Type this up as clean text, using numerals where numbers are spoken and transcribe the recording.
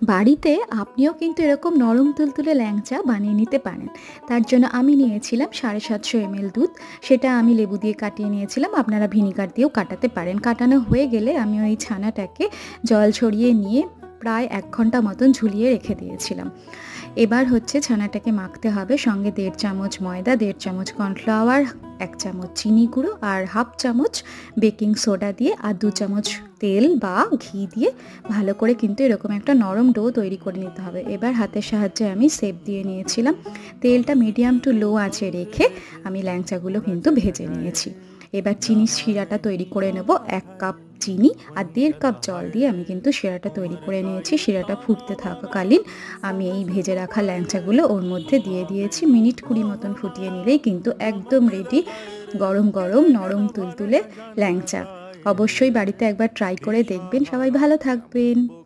বাড়িতে আপনিও কিন্তু এরকম নরম তুলতুলে ল্যাংচা বানিয়ে নিতে পারেন। তার জন্য আমি নিয়েছিলাম ৭৫০ ml দুধ। সেটা আমি লেবু দিয়ে কাটিয়ে নিয়েছিলাম। আপনারা ভিনিগার দিয়েও কাটাতে পারেন। কাটানো হয়ে গেলে আমি ওই ছানাটাকে জল ছড়িয়ে নিয়ে প্রায় ১ ঘন্টা মতন ঝুলিয়ে রেখে দিয়েছিলাম। এবার হচ্ছে ছানাটাকে মাখতে হবে। সঙ্গে ১.৫ চামচ ময়দা, ১.৫ চামচ কর্নফ্লাওয়ার, ১ চামচ চিনি গুঁড়ো আর ১/২ চামচ বেকিং সোডা দিয়ে আর ২ চামচ তেল বা ঘি দিয়ে ভালো করে কিন্তু এরকম একটা নরম ডো তৈরি করে নিতে হবে। এবার হাতের সাহায্যে আমি শেপ দিয়ে নিয়েছিলাম। তেলটা মিডিয়াম টু লো আঁচে রেখে আমি ল্যাংচাগুলো কিন্তু ভেজে নিয়েছি। এবার চিনির শিরাটা তৈরি করে নেব। ১ কাপ চিনি আর ১.৫ কাপ জল দিয়ে আমি কিন্তু শিরাটা তৈরি করে নিয়েছি। শিরাটা ফুটতে থাকাকালীন আমি এই ভেজে রাখা ল্যাংচাগুলো ওর মধ্যে দিয়ে দিয়েছি। মিনিট ২০ মতন ফুটিয়ে নিলেই কিন্তু একদম রেডি গরম গরম নরম তুলতুলে ল্যাংচা। অবশ্যই বাড়িতে একবার ট্রাই করে দেখবেন। সবাই ভালো থাকবেন।